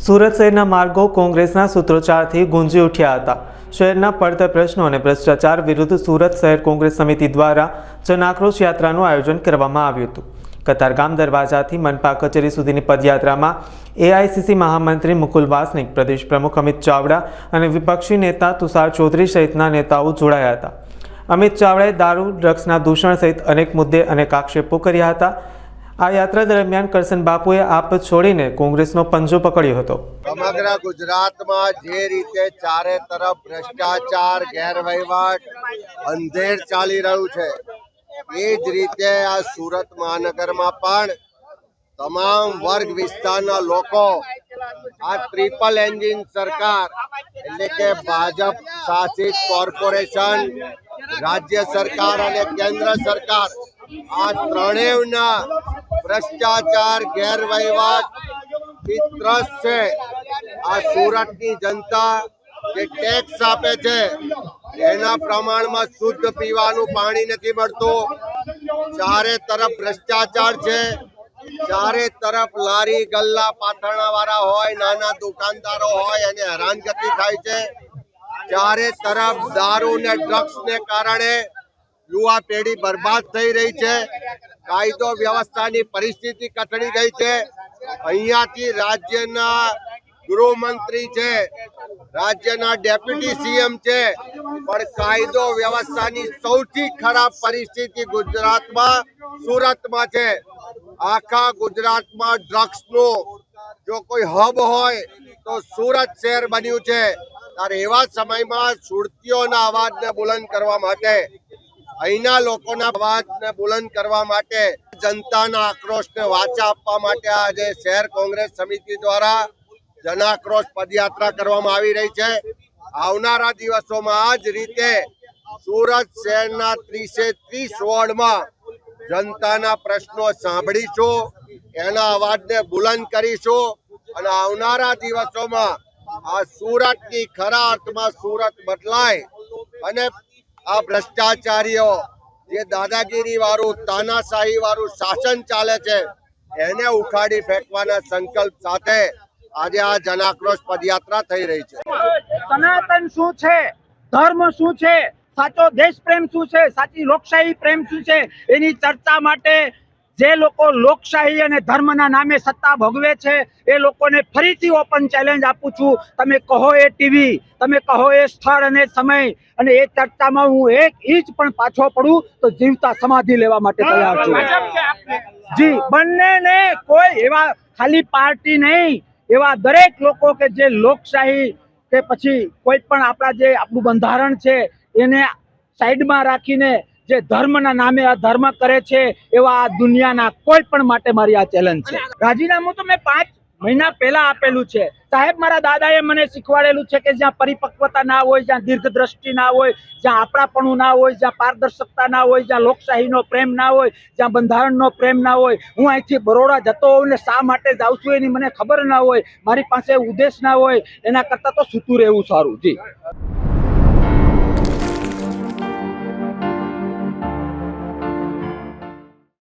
સુરત શહેરના માર્ગો કોંગ્રેસના સૂત્રોચ્ચારથી ગુંજી ઉઠ્યા હતા। શહેરના પડતર પ્રશ્નો અને ભ્રષ્ટાચાર વિરુદ્ધ સુરત શહેર કોંગ્રેસ સમિતિ દ્વારા જનાક્રોશ યાત્રાનું આયોજન કરવામાં આવ્યું હતું। કતારગામ દરવાજાથી મનપા કચેરી સુધીની પદયાત્રામાં એઆઈસીસી મહામંત્રી મુકુલ વાસનિક, પ્રદેશ પ્રમુખ અમિત ચાવડા અને વિપક્ષી નેતા તુષાર ચૌધરી સહિતના નેતાઓ જોડાયા હતા। અમિત ચાવડાએ દારૂ, ડ્રગ્સના દૂષણ સહિત અનેક મુદ્દે અનેક આક્ષેપો કર્યા હતા। આ યાત્રા દરમિયાન કરશન બાપુએ આપ છોડીને કોંગ્રેસનો પંજો પકડ્યો હતો। સમગ્ર ગુજરાતમાં જે રીતે ચારે તરફ ભ્રષ્ટાચાર, ગેરવહીવટ, અંધેર ચાલી રહ્યું છે, એ જ રીતે આ સુરત મહાનગરમાં પણ તમામ વર્ગ વિસ્તારના લોકો આ ટ્રિપલ એન્જિન સરકાર એટલે કે ભાજપ શાસિત કોર્પોરેશન, રાજ્ય સરકાર અને કેન્દ્ર સરકાર, આ ત્રણેયના ભ્રષ્ટાચાર, ગેરવહીવટ ત્રસ્ત છે। આ સુરતની જનતા જે ટેક્સ આપે છે એના પ્રમાણમાં શુદ્ધ પીવાનું પાણી નથી મળતું। ચારે તરફ ભ્રષ્ટાચાર છે, ચારે તરફ લારી ગલ્લા પાથરણા વાળા હોય, નાના દુકાનદારો હોય અને હેરાનગતિ થાય છે। ચારે તરફ દારૂ ને ડ્રગ્સ ને કારણે યુવા પેઢી બરબાદ થઈ રહી છે। કાયદો વ્યવસ્થાની પરિસ્થિતિ કથળી ગઈ છે। અહીંયાથી રાજ્યના ગૃહમંત્રી છે, રાજ્યના ડેપ્યુટી સીએમ છે, પણ કાયદો વ્યવસ્થાની સૌથી ખરાબ પરિસ્થિતિ ગુજરાતમાં, સુરતમાં છે। આખા ગુજરાતમાં ડ્રગ્સનું જો કોઈ હબ હોય તો સુરત શહેર બન્યું છે। ત્યારે એવા સમયમાં સુરતીઓના અવાજને બુલંદ કરવા માટે, અહીંના લોકોના અવાજને બુલંદ કરવા માટે, જનતાના આક્રોશને વાચા આપવા માટે આજે શહેર કોંગ્રેસ સમિતિ દ્વારા જનાક્રોશ પદયાત્રા કરવામાં આવી રહી છે। આવનારા દિવસોમાં આ જ રીતે સુરત શહેરના 30 વોર્ડમાં જનતાના પ્રશ્નો સાંભળીશું, એના અવાજને બુલંદ કરીશું અને આવનારા દિવસોમાં આ સુરતની ખરા અર્થમાં સુરત બદલાય અને આ ભ્રષ્ટાચારીઓ જે દાદાગીરી વાળું, તાનાશાહી વાળું શાસન ચાલે છે એને ઉખાડી ફેંકવાના સંકલ્પ સાથે આજે આ જનાક્રોશ પદયાત્રા થઈ રહી છે। સનાતન શું છે, ધર્મ શું છે, સાચો દેશ પ્રેમ શું છે, સાચી લોકશાહી પ્રેમ શું છે, એની ચર્ચા માટે જે લોકો લોકશાહી અને ધર્મના નામે સત્તા ભોગવે છે એ લોકોને ફરીથી ઓપન ચેલેન્જ આપું છું। તમે કહો એ ટીવી, તમે કહો એ સ્થળ અને સમય, અને એ ચર્ચામાં હું એક ઇંચ પણ પાછો પડું તો જીવતા સમાધિ લેવા માટે તૈયાર છું। જી, બંનેને કોઈ એવા ખાલી પાર્ટી નહીં, એવા દરેક લોકો કે જે લોકશાહી કે પછી કોઈ પણ આપણા જે આપણું બંધારણ છે એને સાઈડમાં રાખીને જે ધર્મના નામે અધર્મ કરે છે, એવા આ દુનિયાના કોઈ પણ માટે મારી આ ચેલેન્જ છે। રાજીનામું તો મેં 5 મહિના પહેલા આપેલું છે। સાહેબ, મારા દાદાએ મને શીખવાડેલું છે કે જ્યાં પરિપક્વતા ના હોય, જ્યાં દીર્ઘદ્રષ્ટિ ના હોય, જ્યાં આપણાપણું ના હોય, જ્યાં પારદર્શકતા ના હોય, જ્યાં લોકશાહીનો પ્રેમ ના હોય, જ્યાં બંધારણનો પ્રેમ ના હોય, હું અહીંથી બરોડા જતો હોઉં ને શા માટે જાઉં છું એની મને ખબર ના હોય, મારી પાસે ઉદ્દેશ ના હોય, એના કરતાં તો સૂતું રહેવું સારું। જી।